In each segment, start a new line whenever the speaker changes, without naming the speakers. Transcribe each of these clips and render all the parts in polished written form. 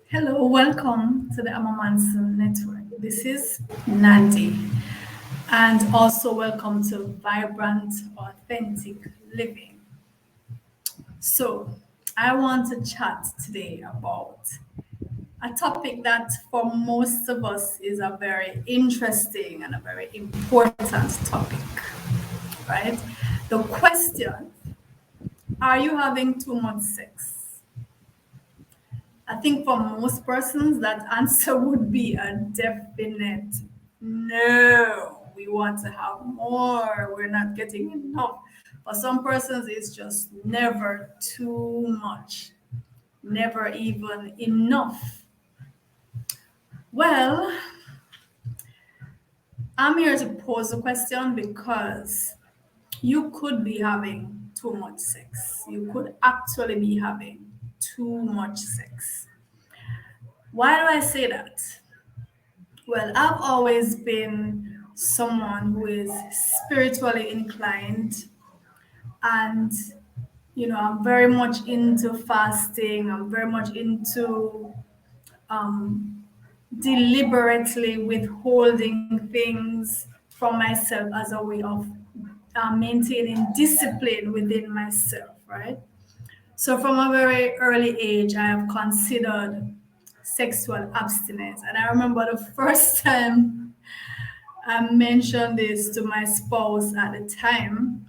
Hello, welcome to the Amamansu Network. This is Nandi, and also welcome to Vibrant Authentic Living. So, I want to chat today about a topic that for most of us is a very interesting and a very important topic, right? The question, are you having too much sex? I think for most persons, that answer would be a definite no. We want to have more. We're not getting enough. For some persons, it's just never too much, never even enough. Well, I'm here to pose a question because you could be having too much sex. You could actually be having too much sex. Why do I say that? Well, I've always been someone who is spiritually inclined, and I'm very much into fasting. I'm very much into um, deliberately withholding things from myself as a way of maintaining discipline within myself, right? So, from a very early age, I have considered sexual abstinence. And I remember the first time I mentioned this to my spouse at the time,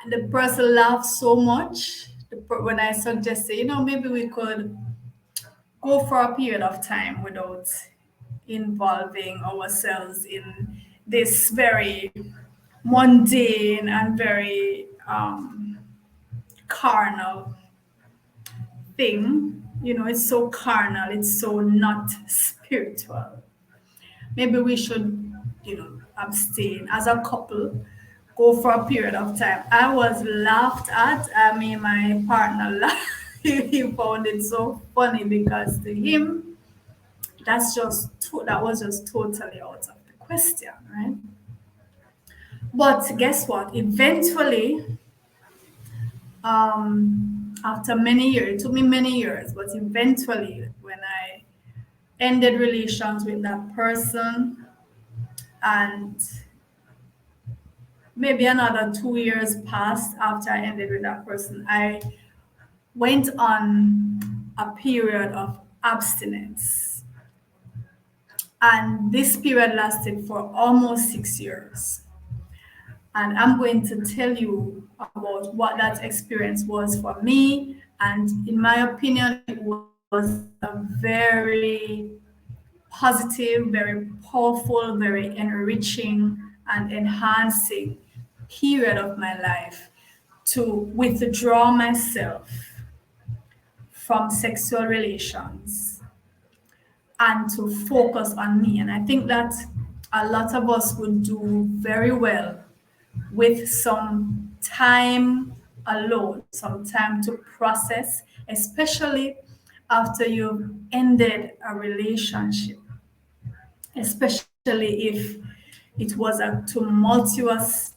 the person laughed so much when I suggested, maybe we could go for a period of time without involving ourselves in this very mundane and very carnal thing. It's so carnal, it's so not spiritual. Maybe we should, abstain as a couple, go for a period of time. I was laughed at. I mean, my partner laughed. He found it so funny because to him, that was just totally out of the question, right? But guess what? Eventually, after many years, it took me many years, but eventually, when I ended relations with that person, and maybe another 2 years passed after I ended with that person, I went on a period of abstinence. And this period lasted for almost 6 years. And I'm going to tell you about what that experience was for me. And in my opinion, it was a very positive, very powerful, very enriching, and enhancing period of my life to withdraw myself from sexual relations and to focus on me. And I think that a lot of us would do very well with some time alone, some time to process, especially after you've ended a relationship, especially if it was a tumultuous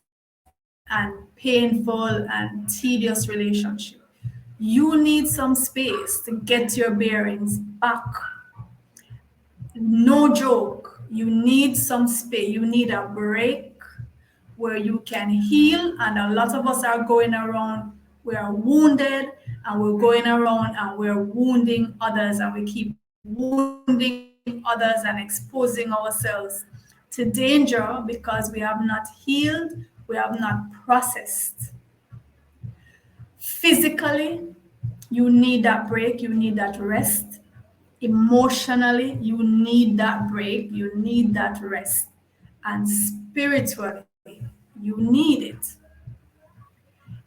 and painful and tedious relationship. You need some space to get your bearings back. No joke. You need some space. You need a break where you can heal. And a lot of us are going around, we are wounded, and we're going around and we're wounding others, and we keep wounding others and exposing ourselves to danger because we have not healed, we have not processed. Physically, you need that break, you need that rest. Emotionally, you need that break, you need that rest. And spiritually, you need it.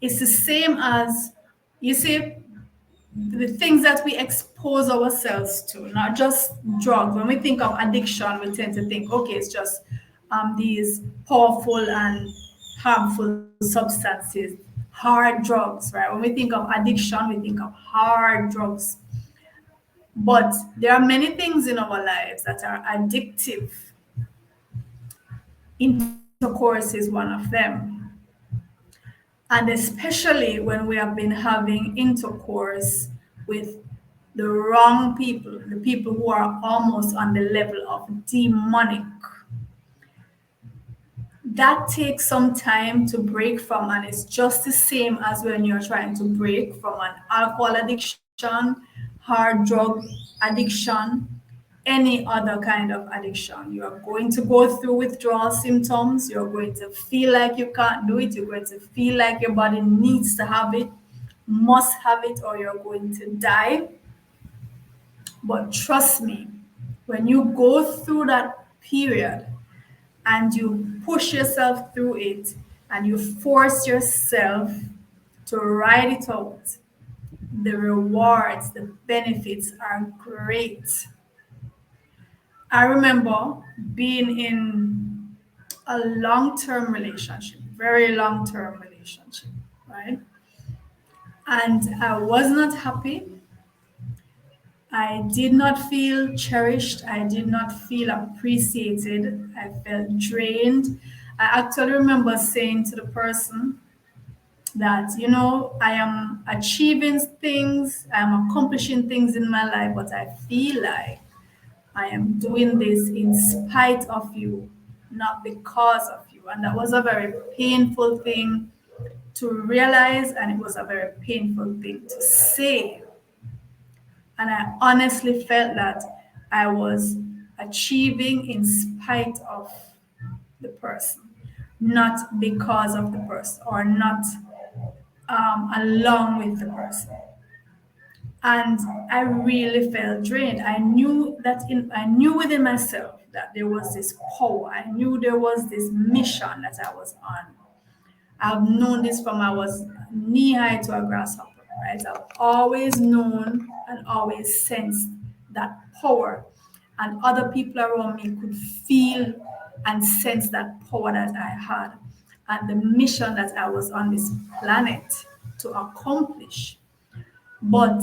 It's the same as, you see, the things that we expose ourselves to, not just drugs. When we think of addiction, we tend to think, okay, it's just these powerful and harmful substances, hard drugs, right? When we think of addiction, we think of hard drugs. But there are many things in our lives that are addictive. Intercourse is one of them. And especially when we have been having intercourse with the wrong people, the people who are almost on the level of demonic. That takes some time to break from, and it's just the same as when you're trying to break from an alcohol addiction, hard drug addiction, any other kind of addiction. You're going to go through withdrawal symptoms. You're going to feel like you can't do it. You're going to feel like your body needs to have it, must have it, or you're going to die. But trust me, when you go through that period and you push yourself through it and you force yourself to ride it out, the rewards, the benefits are great. I remember being in a long-term relationship, very long-term relationship, right? And I was not happy. I did not feel cherished. I did not feel appreciated. I felt drained. I actually remember saying to the person that, I am achieving things, I'm accomplishing things in my life, but I feel like I am doing this in spite of you, not because of you. And that was a very painful thing to realize, and it was a very painful thing to say. And I honestly felt that I was achieving in spite of the person, not because of the person, or not along with the person. And I really felt drained. I knew within myself that there was this power. I knew there was this mission that I was on. I've known this from I was knee high to a grasshopper, right? I've always known and always sensed that power, and other people around me could feel and sense that power that I had and the mission that I was on this planet to accomplish. But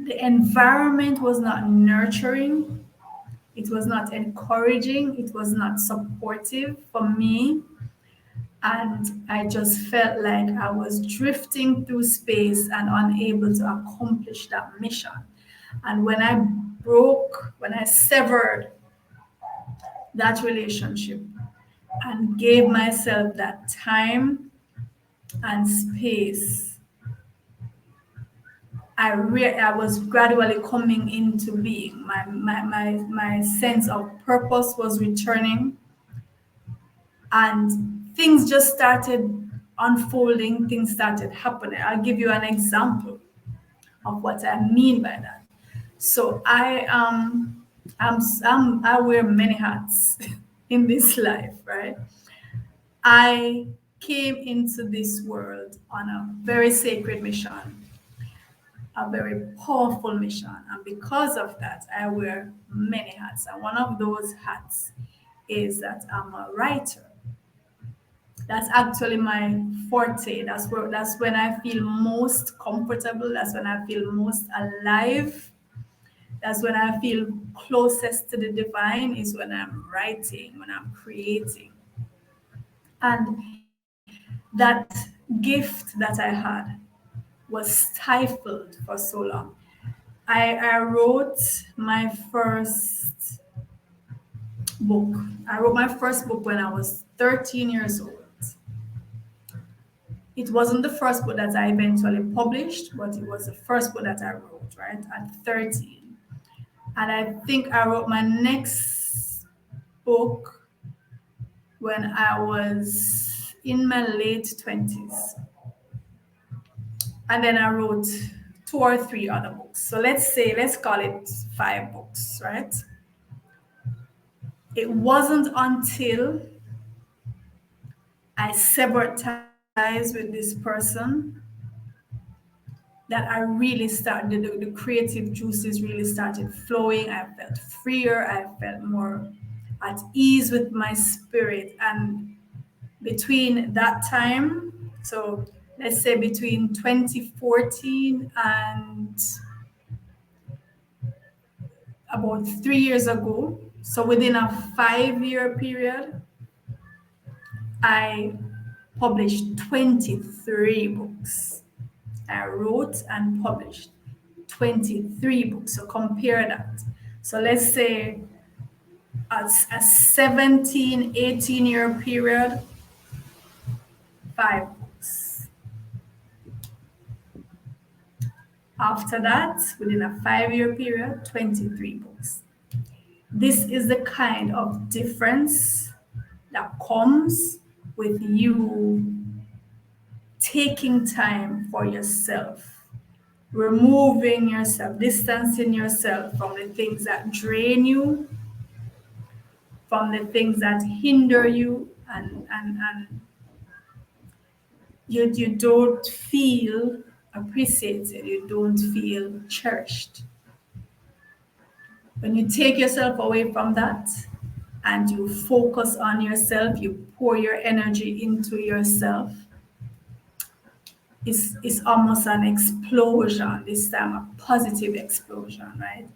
the environment was not nurturing, it was not encouraging, it was not supportive for me. And I just felt like I was drifting through space and unable to accomplish that mission. And when I severed that relationship and gave myself that time and space, I was gradually coming into being. My sense of purpose was returning, and things just started unfolding, things started happening. I'll give you an example of what I mean by that. So I wear many hats in this life, right? I came into this world on a very sacred mission, a very powerful mission. And because of that, I wear many hats. And one of those hats is that I'm a writer. That's actually my forte. That's when I feel most comfortable. That's when I feel most alive. That's when I feel closest to the divine, is when I'm writing, when I'm creating. And that gift that I had was stifled for so long. I wrote my first book. I wrote my first book when I was 13 years old. It wasn't the first book that I eventually published, but it was the first book that I wrote, right, at 13. And I think I wrote my next book when I was in my late 20s. And then I wrote 2 or 3 other books. So let's call it 5 books, right? It wasn't until I severed ties with this person that I really started, the creative juices really started flowing. I felt freer, I felt more at ease with my spirit. And between that time, so let's say between 2014 and about 3 years ago, so within a 5-year period, I published 23 books. I wrote and published 23 books. So compare that. So let's say a 17, 18-year period, 5 books. After that, within a 5-year period, 23 books. This is the kind of difference that comes with you taking time for yourself, removing yourself, distancing yourself from the things that drain you, from the things that hinder you, and you don't feel appreciated, you don't feel cherished. When you take yourself away from that and you focus on yourself, you pour your energy into yourself, it's almost an explosion, this time a positive explosion, right?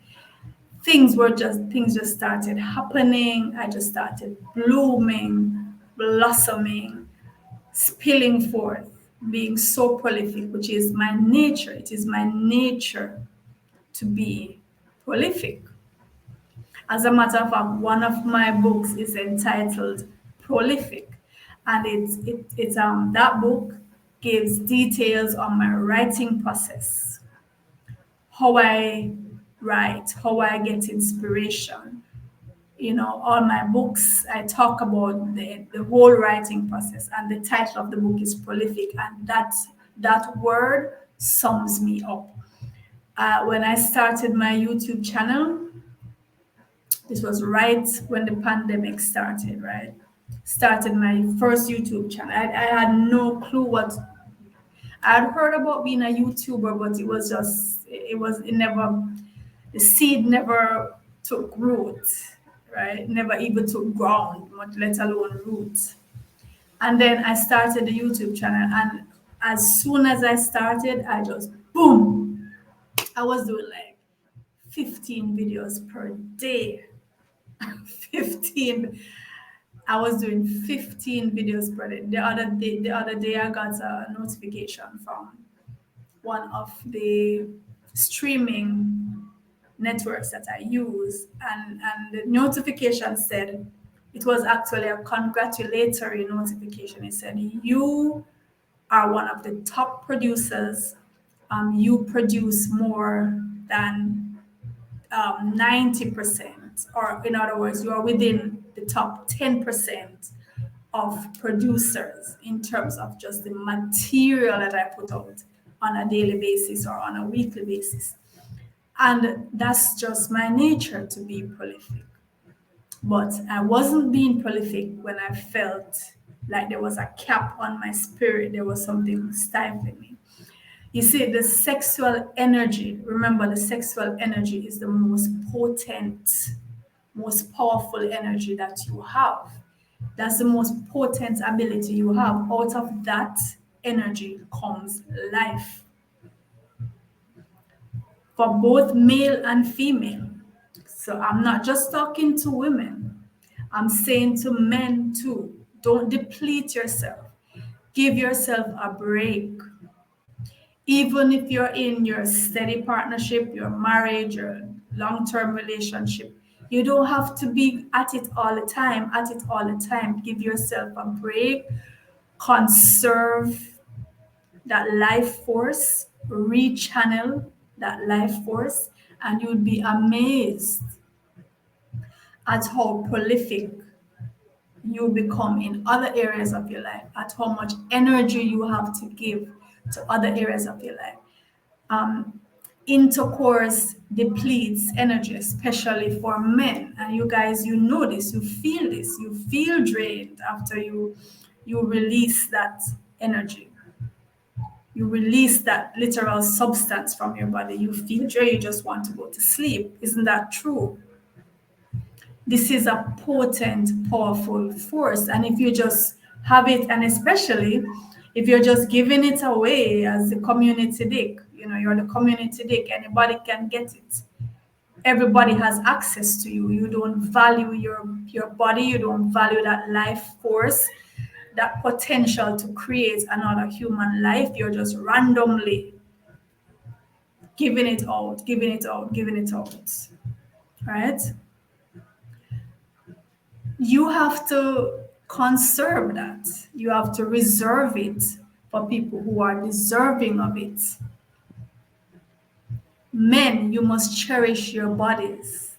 Things just started happening. I just started blooming, blossoming, spilling forth, being so prolific, which is my nature. It is my nature to be prolific. As a matter of fact, one of my books is entitled Prolific, and that book gives details on my writing process, how I write, how I get inspiration. All my books, I talk about the whole writing process, and the title of the book is Prolific, and that word sums me up. When I started my YouTube channel, this was right when the pandemic started, right? Started my first YouTube channel. I had no clue what I'd heard about being a YouTuber, but it never, the seed never took root, right? Never even took ground, much let alone root. And then I started the YouTube channel, and as soon as I started, I just boom, I was doing like 15 videos per day. 15. I was doing 15 videos per day. The other day I got a notification from one of the streaming networks that I use, and the notification said, it was actually a congratulatory notification. It said, you are one of the top producers. You produce more than 90%, or in other words, you are within the top 10% of producers in terms of just the material that I put out on a daily basis or on a weekly basis. And that's just my nature, to be prolific. But I wasn't being prolific when I felt like there was a cap on my spirit, there was something stifling me. You see, the sexual energy, remember, the sexual energy is the most potent, most powerful energy that you have. That's the most potent ability you have. Out of that energy comes life, for both male and female. So I'm not just talking to women, I'm saying to men too. Don't deplete yourself. Give yourself a break. Even if you're in your steady partnership, your marriage, your long-term relationship, you don't have to be at it all the time, Give yourself a break, conserve that life force, rechannel that life force, and you'll be amazed at how prolific you become in other areas of your life, at how much energy you have to give to other areas of your life. Intercourse depletes energy, especially for men. And you guys, you know this, you feel drained after you release that energy. You release that literal substance from your body. You feel drained, you just want to go to sleep. Isn't that true? This is a potent, powerful force. And if you just have it, and especially if you're just giving it away as the community dick, you're the community dick, anybody can get it. Everybody has access to you. You don't value your body, you don't value that life force, that potential to create another human life. You're just randomly giving it out, giving it out, giving it out, right? You have to conserve that. You have to reserve it for people who are deserving of it. Men, you must cherish your bodies.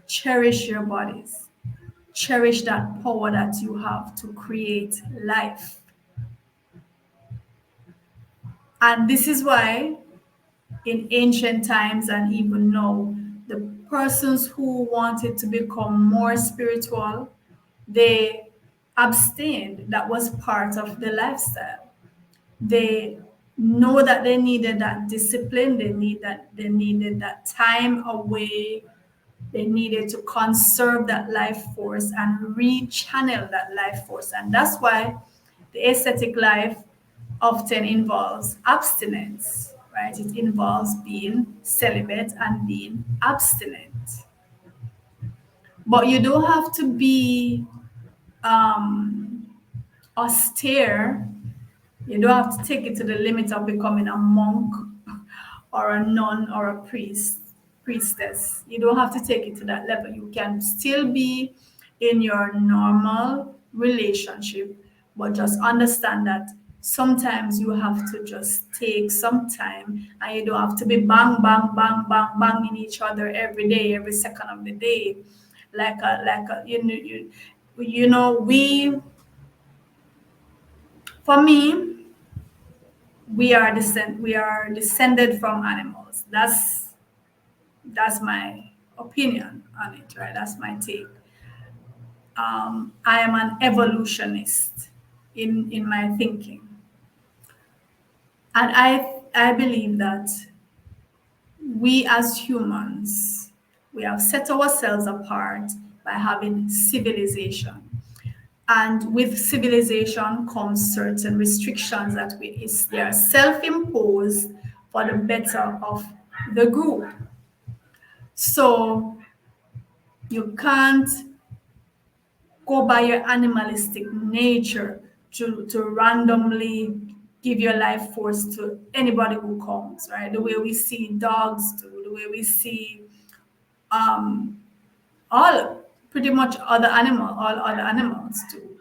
Cherish your bodies. Cherish that power that you have to create life. And this is why in ancient times and even now, the persons who wanted to become more spiritual, they abstained. That was part of the lifestyle. They know that they needed that discipline, they needed that time away, they needed to conserve that life force and rechannel that life force. And that's why the ascetic life often involves abstinence, right? It involves being celibate and being abstinent. But you don't have to be austere. You don't have to take it to the limit of becoming a monk or a nun or a priestess. You don't have to take it to that level. You can still be in your normal relationship, but just understand that sometimes you have to just take some time, and you don't have to be bang bang bang bang banging each other every day, every second of the day, you know, we, for me, we are descended from animals. That's my opinion on it, right? That's my take. I am an evolutionist in my thinking, and I believe that we as humans, we have set ourselves apart by having civilization. And with civilization comes certain restrictions that they are self-imposed for the better of the group. So you can't go by your animalistic nature to randomly give your life force to anybody who comes, right? The way we see dogs do, the way we see um, all pretty much all other animals do.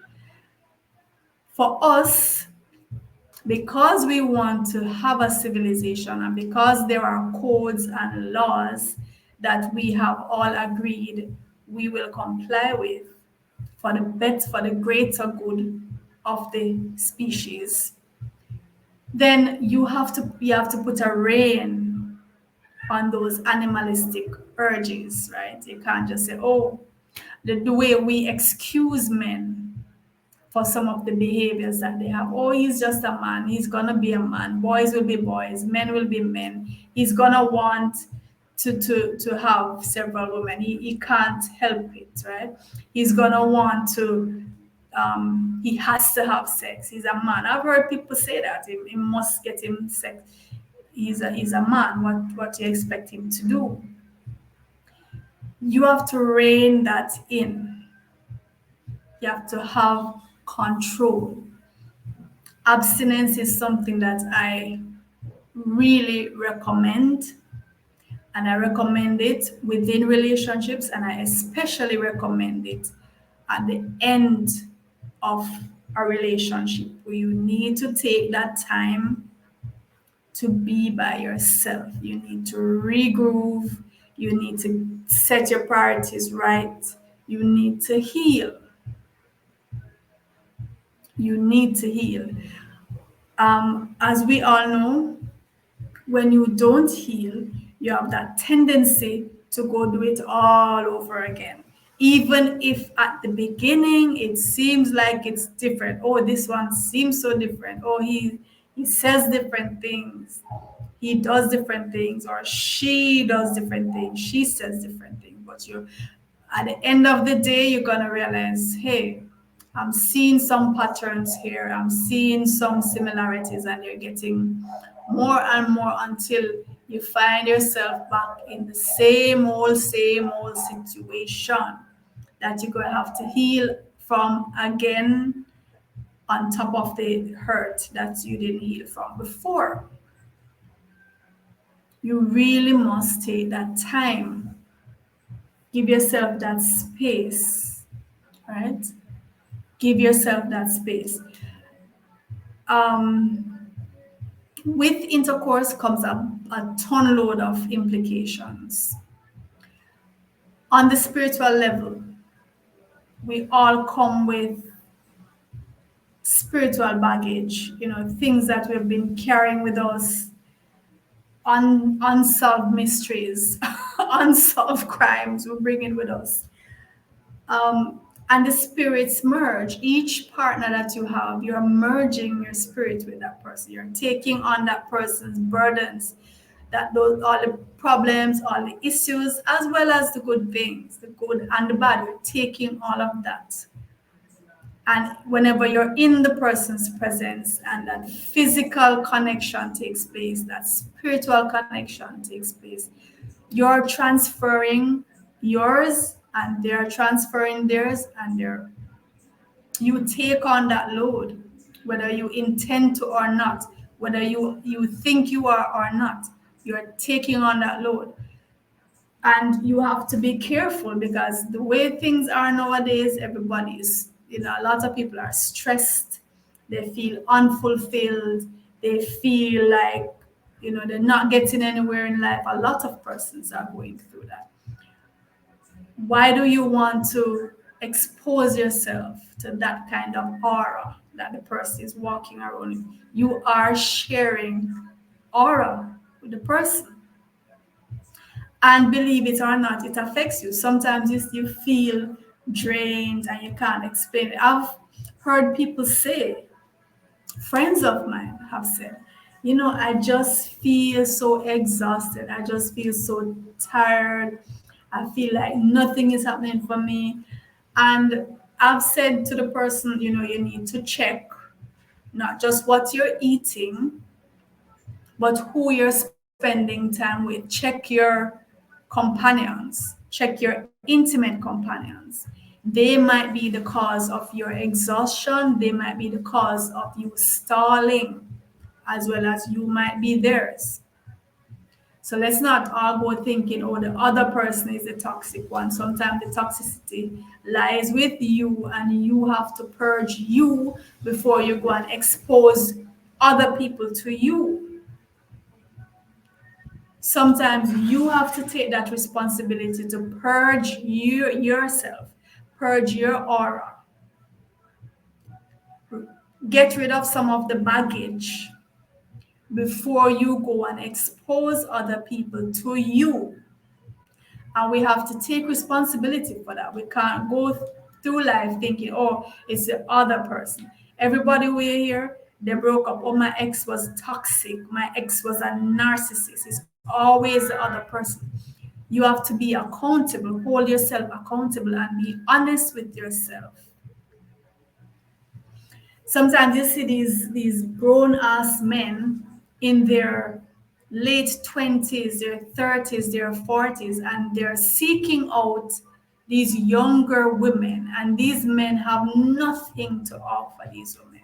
For us, because we want to have a civilization and because there are codes and laws that we have all agreed we will comply with for the greater good of the species, then you have to put a rein on those animalistic urges, right? You can't just say, oh, the way we excuse men for some of the behaviors that they have. Oh, he's just a man. He's gonna be a man. Boys will be boys. Men will be men. He's gonna want to have several women. He can't help it, right? He's gonna want to. He has to have sex. He's a man. I've heard people say that he must get him sex. He's a man. What you expect him to do? You have to rein that in. You have to have control. Abstinence is something that I really recommend, and I recommend it within relationships, and I especially recommend it at the end of a relationship where you need to take that time to be by yourself. You need to regroove, you need to set your priorities right, you need to heal. You need to heal. As we all know, when you don't heal, you have that tendency to go do it all over again. Even if at the beginning it seems like it's different. Oh, this one seems so different. Oh, he says different things. He does different things, or she does different things. She says different things. But you, at the end of the day, you're gonna realize, hey, I'm seeing some patterns here. I'm seeing some similarities, and you're getting more and more until you find yourself back in the same old situation that you're going to have to heal from again, on top of the hurt that you didn't heal from before. You really must take that time. Give yourself that space, right? Give yourself that space. Um, with intercourse comes a ton load of implications. On the spiritual level, we all come with spiritual baggage, things that we've been carrying with us, unsolved mysteries, unsolved crimes we bring in with us. And the spirits merge. Each partner that you have, you're merging your spirit with that person. You're taking on that person's burdens, that those all the problems, all the issues, as well as the good things, the good and the bad. You're taking all of that. And whenever you're in the person's presence and that physical connection takes place, that spiritual connection takes place, you're transferring yours and they're transferring theirs, and you take on that load, whether you intend to or not, whether you think you are or not, you're taking on that load. And you have to be careful, because the way things are nowadays, everybody's, a lot of people are stressed, they feel unfulfilled, they feel like, they're not getting anywhere in life. A lot of persons are going through that. Why do you want to expose yourself to that kind of aura that the person is walking around in? You are sharing aura with the person. And believe it or not, it affects you. Sometimes you feel drained and you can't explain it. I've heard people say, friends of mine have said, I just feel so exhausted. I just feel so tired. I feel like nothing is happening for me. And I've said to the person, you need to check not just what you're eating, but who you're spending time with. Check your companions, check your intimate companions. They might be the cause of your exhaustion, they might be the cause of you stalling, as well as you might be theirs. So let's not all go thinking, oh, the other person is the toxic one. Sometimes the toxicity lies with you, and you have to purge you before you go and expose other people to you. Sometimes you have to take that responsibility to purge yourself, purge your aura, get rid of some of the baggage before you go and expose other people to you. And we have to take responsibility for that. We can't go through life thinking, oh, it's the other person. Everybody we're here, they broke up. Oh, my ex was toxic. My ex was a narcissist. It's always the other person. You have to be accountable, hold yourself accountable, and be honest with yourself. Sometimes you see these grown ass men in their late 20s, their 30s, their 40s, and they're seeking out these younger women, and these men have nothing to offer these women.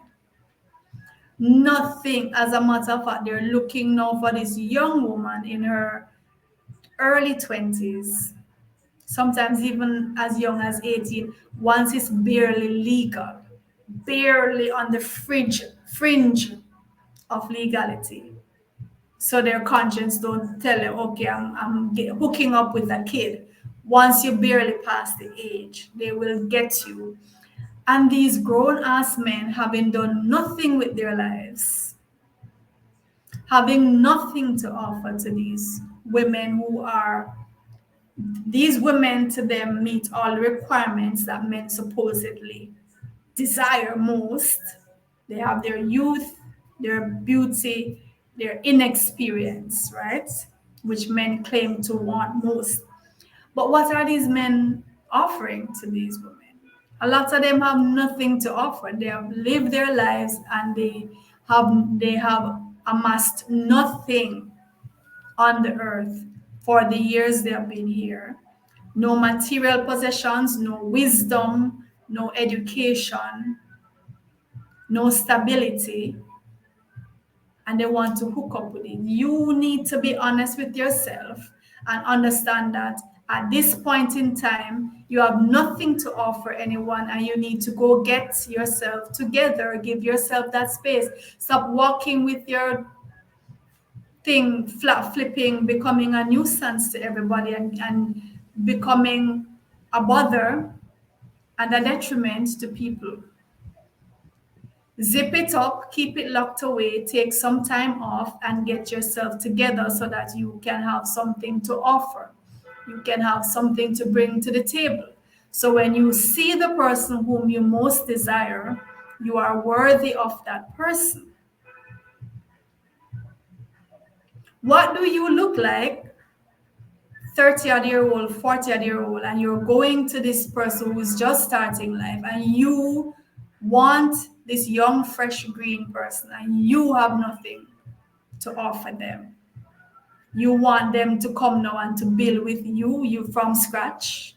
Nothing. As a matter of fact, they're looking now for this young woman in her early 20s, sometimes even as young as 18, once it's barely legal, barely on the fringe of legality. So their conscience don't tell them, okay, I'm hooking up with a kid. Once you barely pass the age, they will get you. And these grown ass men, having done nothing with their lives, having nothing to offer to these women who are, these women to them meet all the requirements that men supposedly desire most. They have their youth, their beauty, their inexperience, right? Which men claim to want most. But what are these men offering to these women? A lot of them have nothing to offer. They have lived their lives, and they have amassed nothing on the earth for the years they have been here. No material possessions, no wisdom, no education, no stability, and they want to hook up with it. You need to be honest with yourself and understand that at this point in time, you have nothing to offer anyone, and you need to go get yourself together, give yourself that space. Stop walking with your thing flat flipping, becoming a nuisance to everybody, and becoming a bother and a detriment to people. Zip it up, keep it locked away, take some time off, and get yourself together so that you can have something to offer. You can have something to bring to the table. So when you see the person whom you most desire, you are worthy of that person. What do you look like 30-year-old, 40-year-old, and you're going to this person who's just starting life, and you want this young, fresh, green person, and you have nothing to offer them? You want them to come now and to build with you from scratch?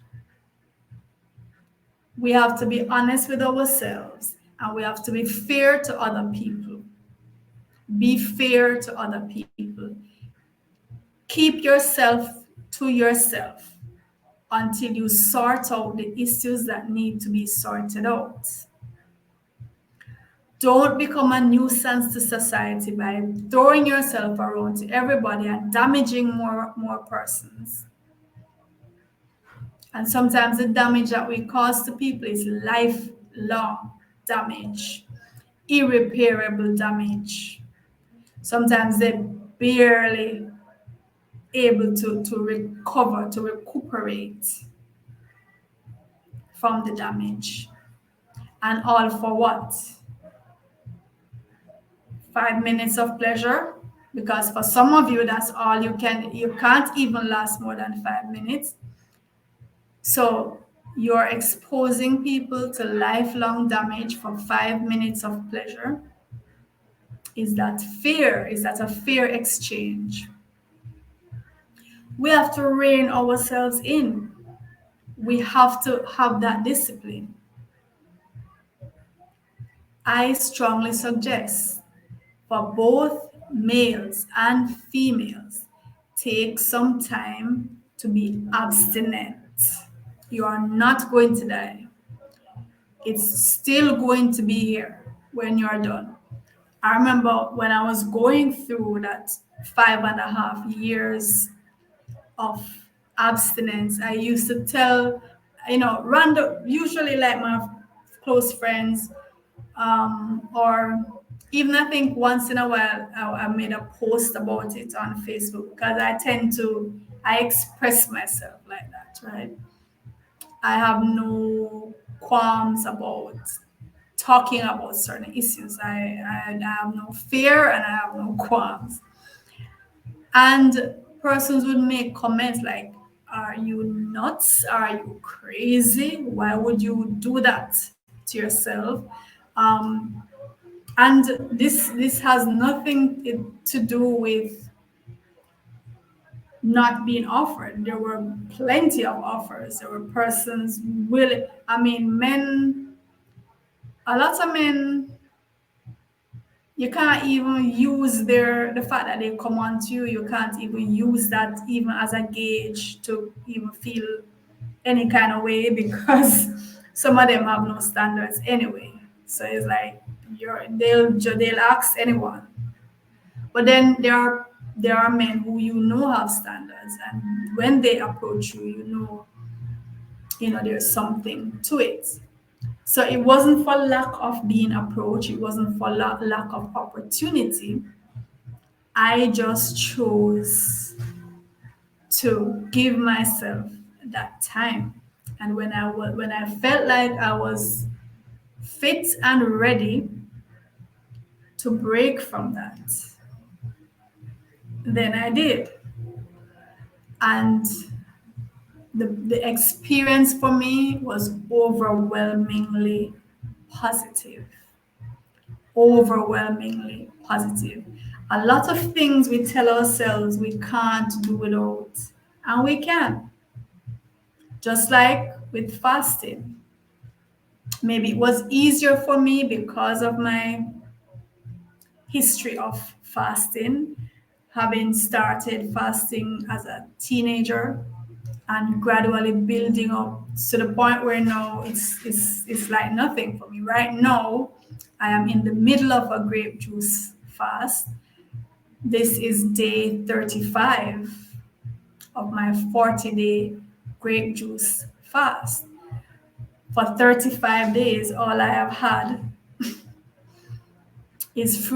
We have to be honest with ourselves, and we have to be fair to other people. Be fair to other people. Keep yourself to yourself until you sort out the issues that need to be sorted out. Don't become a nuisance to society by throwing yourself around to everybody and damaging more persons. And sometimes the damage that we cause to people is lifelong damage, irreparable damage. Sometimes they're barely able to recover, to recuperate from the damage. And all for what? 5 minutes of pleasure? Because for some of you, that's all you can't even last more than 5 minutes. So you're exposing people to lifelong damage for 5 minutes of pleasure. Is that fair? Is that a fair exchange? We have to rein ourselves in. We have to have that discipline. I strongly suggest for both males and females, take some time to be abstinent. You are not going to die. It's still going to be here when you're done. I remember when I was going through that 5.5 years of abstinence, I used to tell, random, usually like my close friends, or even I think once in a while I made a post about it on Facebook, because I express myself like that, right? I have no qualms about talking about certain issues. I have no fear and I have no qualms. And persons would make comments like, are you nuts? Are you crazy? Why would you do that to yourself? And this has nothing to do with not being offered. There were plenty of offers. There were persons willing. Men, a lot of men, you can't even use the fact that they come on to you. You can't even use that even as a gauge to even feel any kind of way, because some of them have no standards anyway. So it's like they'll ask anyone. But then there are men who have standards, and when they approach you, there's something to it. So it wasn't for lack of being approached, it wasn't for lack of opportunity. I just chose to give myself that time. And when I felt like I was fit and ready to break from that, then I did. And the experience for me was overwhelmingly positive. Overwhelmingly positive. A lot of things we tell ourselves we can't do without, and we can. Just like with fasting. Maybe it was easier for me because of my history of fasting, having started fasting as a teenager and gradually building up to the point where now it's like nothing for me. Right now, I am in the middle of a grape juice fast. This is day 35 of my 40-day grape juice fast. For 35 days, all I have had is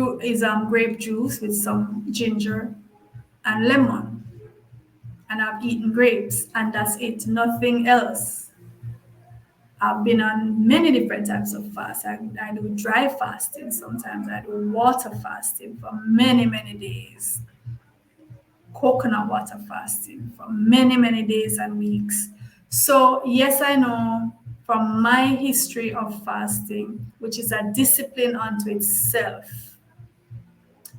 grape juice with some ginger and lemon. And I've eaten grapes, and that's it, nothing else. I've been on many different types of fasts. I do dry fasting sometimes, I do water fasting for many, many days, coconut water fasting for many, many days and weeks. So, yes, I know from my history of fasting, which is a discipline unto itself,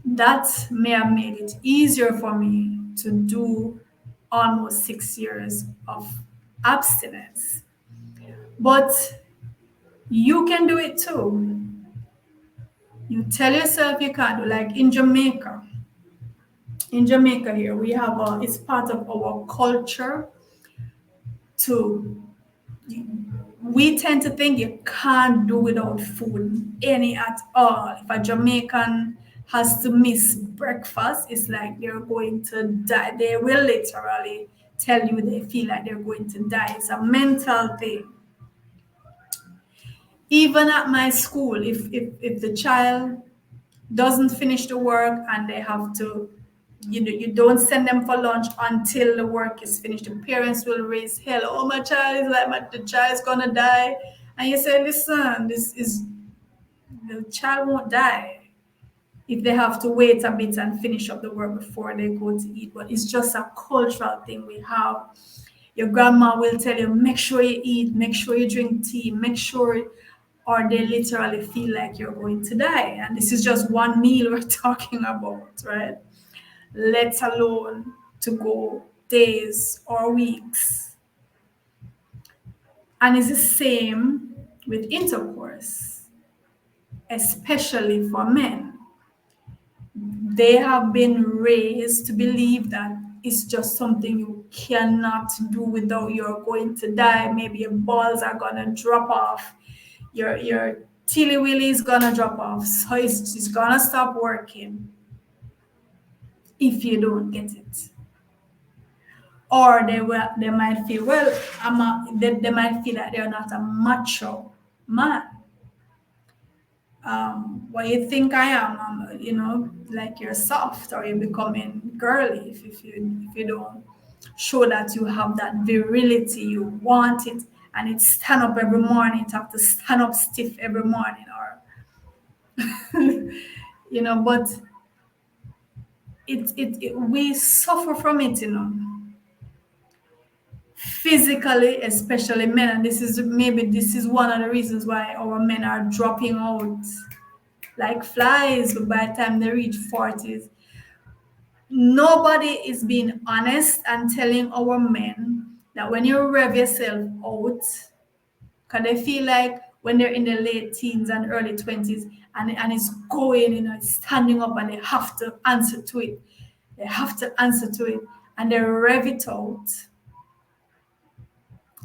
that may have made it easier for me to do almost 6 years of abstinence. But you can do it too. You tell yourself you can't do, like in Jamaica. In Jamaica here, we have it's part of our culture to, we tend to think you can't do without food any at all. If a Jamaican has to miss breakfast, it's like they're going to die. They will literally tell you they feel like they're going to die. It's a mental thing. Even at my school, if the child doesn't finish the work and they have to, you don't send them for lunch until the work is finished. The parents will raise hell. Oh, my child is like, the child is gonna die. And you say, listen, the child won't die if they have to wait a bit and finish up the work before they go to eat. But it's just a cultural thing we have. Your grandma will tell you, make sure you eat, make sure you drink tea, make sure, or they literally feel like you're going to die. And this is just one meal we're talking about, right? Let alone to go days or weeks. And it's the same with intercourse, especially for men. They have been raised to believe that it's just something you cannot do without you're going to die. Maybe your balls are gonna drop off, your tilly willy is gonna drop off, so it's gonna stop working if you don't get it. Or they might feel, well, they might feel that they're not a macho man. What you think I am, like you're soft or you're becoming girly if you don't show that you have that virility, you want it, and it's stand up every morning, you have to stand up stiff every morning, or but we suffer from it, physically, especially men, and this is one of the reasons why our men are dropping out like flies by the time they reach 40s. Nobody is being honest and telling our men that when you rev yourself out, because they feel like when they're in the late teens and early 20s and it's going, it's standing up and they have to answer to it. They have to answer to it and they rev it out.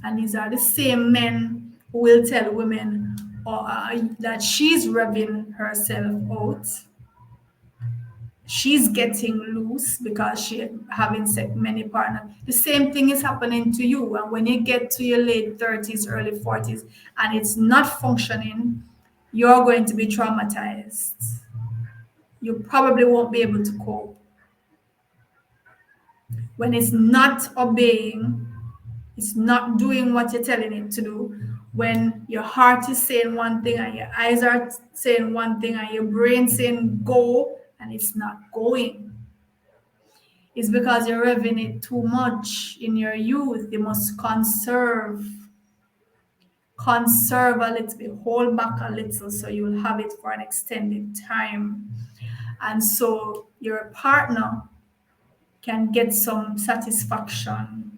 And these are the same men who will tell women that she's revving herself out. She's getting loose because she's having many partners. The same thing is happening to you. And when you get to your late 30s, early 40s, and it's not functioning, you're going to be traumatized. You probably won't be able to cope. When it's not obeying, it's not doing what you're telling it to do. When your heart is saying one thing and your eyes are saying one thing and your brain saying go and it's not going. It's because you're revving it too much in your youth. You must conserve a little bit, hold back a little so you'll have it for an extended time. And so your partner can get some satisfaction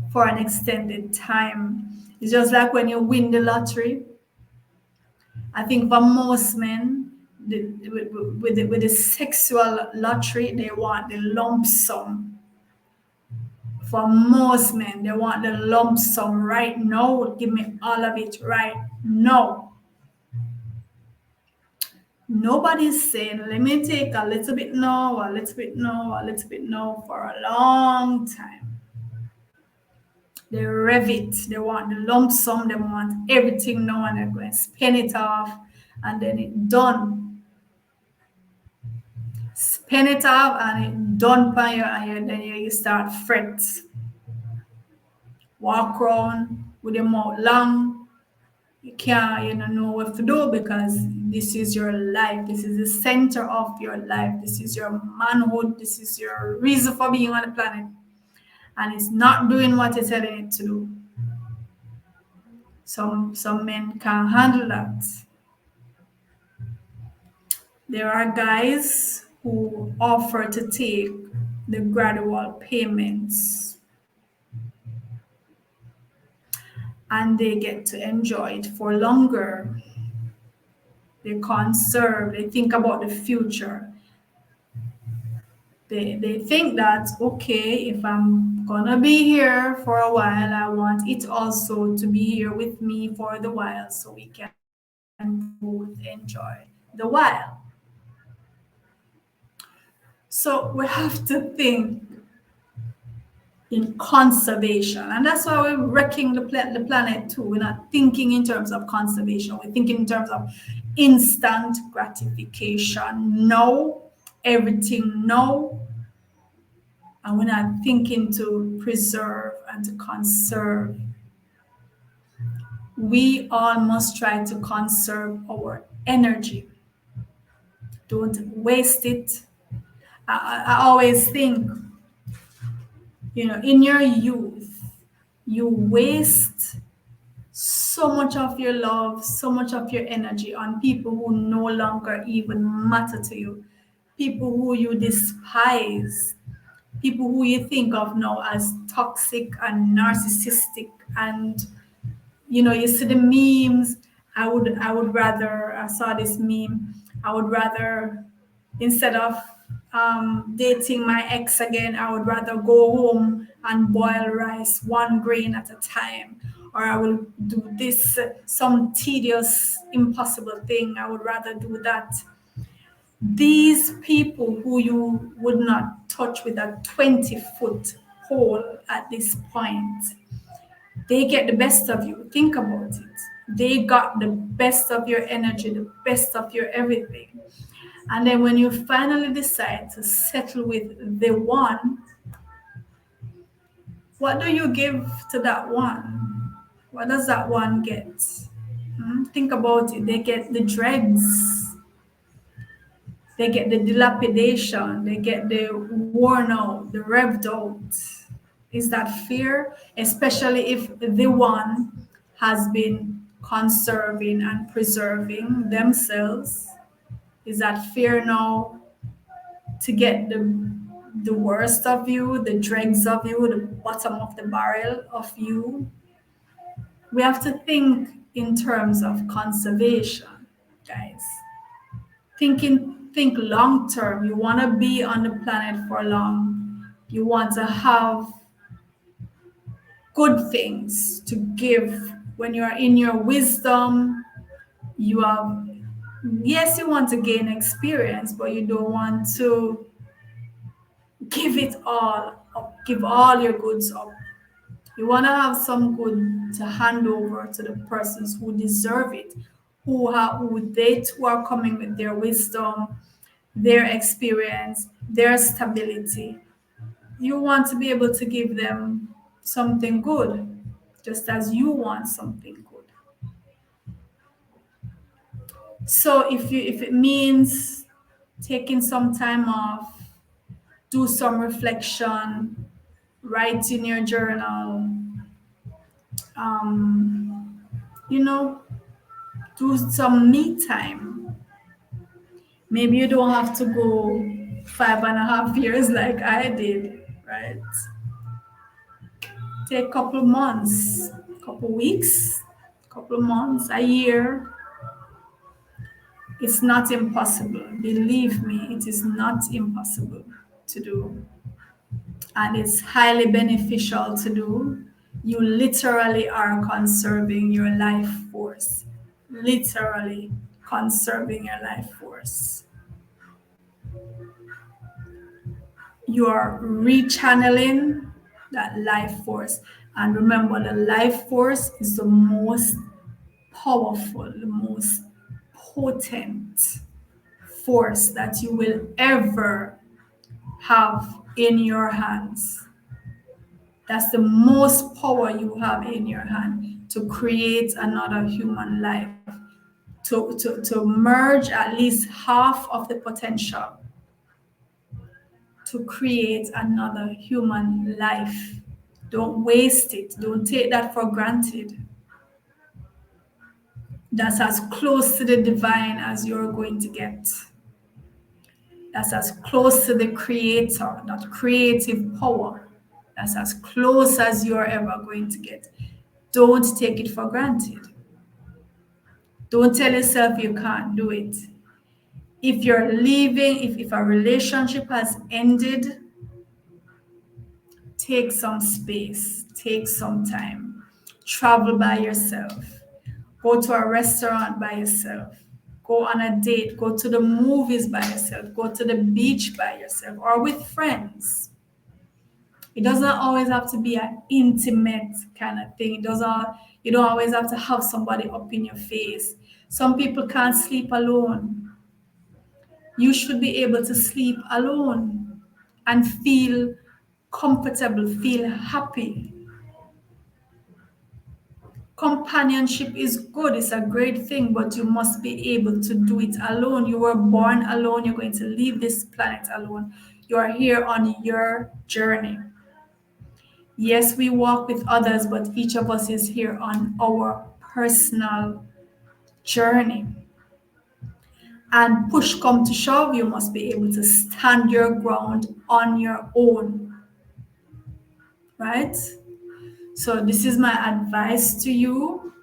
for an extended time. It's just like when you win the lottery. I think for most men, with the sexual lottery, they want the lump sum. For most men, they want the lump sum right now. Give me all of it right now. Nobody's saying, let me take a little bit now, a little bit now, a little bit now for a long time. They rev it. They want the lump sum. They want everything now, and they're going to spend it off, and then it's done. Spend it off, and it's done by you, and then you start fret. Walk around with your mouth long. You can't, you don't know what to do because this is your life. This is the center of your life. This is your manhood. This is your reason for being on the planet. And it's not doing what you're telling it to do. Some men can't handle that. There are guys who offer to take the gradual payments and they get to enjoy it for longer. They conserve, they think about the future. They think that, okay, if I'm gonna be here for a while, I want it also to be here with me for the while so we can both enjoy the while. So we have to think in conservation, and that's why we're wrecking the planet too. We're not thinking in terms of conservation, we're thinking in terms of instant gratification. No, everything no. And we're not thinking to preserve and to conserve. We all must try to conserve our energy. Don't waste it. I always think, in your youth, you waste so much of your love, so much of your energy on people who no longer even matter to you, people who you despise, people who you think of now as toxic and narcissistic. And you see the memes. I saw this meme. I would rather, instead of dating my ex again, I would rather go home and boil rice one grain at a time, or I will do this some tedious impossible thing. I would rather do that. These people who you would not touch with a 20-foot pole at this point, they get the best of you. Think about it. They got the best of your energy, the best of your everything. And then when you finally decide to settle with the one, what do you give to that one? What does that one get? Think about it. They get the dregs. They get the dilapidation. They get the worn out, the revved out. Is that fear? Especially if the one has been conserving and preserving themselves. Is that fear now to get the worst of you, the dregs of you, the bottom of the barrel of you? We have to think in terms of conservation, guys. Think long term. You want to be on the planet for long. You want to have good things to give. When you are in your wisdom, you have, yes, you want to gain experience, but you don't want to give it all up, give all your goods up. You want to have some good to hand over to the persons who deserve it, who they too are coming with their wisdom, their experience, their stability. You want to be able to give them something good, just as you want something good. So if it means taking some time off, do some reflection, write in your journal, you know, do some me time. Maybe you don't have to go 5.5 years like I did, right? Take a couple months, couple weeks, couple months, a year. It's not impossible. Believe me, it is not impossible to do. And it's highly beneficial to do. You literally are conserving your life force. Literally conserving your life force. You are rechanneling that life force. And remember, the life force is the most powerful, the most potent force that you will ever have in your hands. That's the most power you have in your hand to create another human life, to merge at least half of the potential to create another human life. Don't waste it. Don't take that for granted. That's as close to the divine as you're going to get. That's as close to the creator, that creative power. That's as close as you're ever going to get. Don't take it for granted. Don't tell yourself you can't do it. If you're leaving, if a relationship has ended, take some space, take some time, travel by yourself, go to a restaurant by yourself, go on a date, go to the movies by yourself, go to the beach by yourself or with friends. It doesn't always have to be an intimate kind of thing. You don't always have to have somebody up in your face. Some people can't sleep alone. You should be able to sleep alone and feel comfortable, feel happy. Companionship is good, it's a great thing, but you must be able to do it alone. You were born alone, you're going to leave this planet alone. You are here on your journey. Yes, we walk with others, but each of us is here on our personal journey. And push come to shove, you must be able to stand your ground on your own. Right? So this is my advice to you.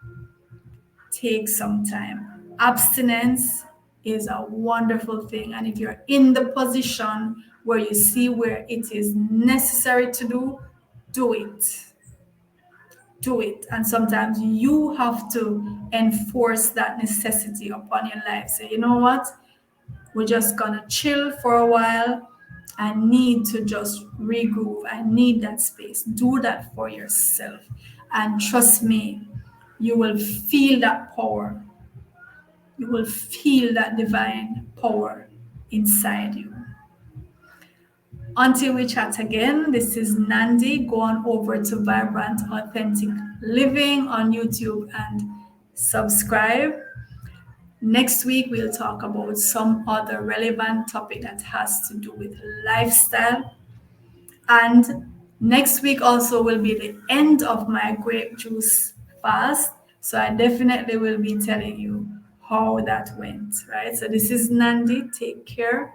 Take some time. Abstinence is a wonderful thing. And if you're in the position where you see where it is necessary to do it. Do it. And sometimes you have to enforce that necessity upon your life. So you know what? We're just gonna chill for a while. I need to just regroup. I need that space. Do that for yourself. And trust me, you will feel that power. You will feel that divine power inside you. Until we chat again, this is Nandi. Go on over to Vibrant Authentic Living on YouTube and subscribe. Next week, we'll talk about some other relevant topic that has to do with lifestyle. And next week also will be the end of my grape juice fast. So I definitely will be telling you how that went, right? So this is Nandi. Take care.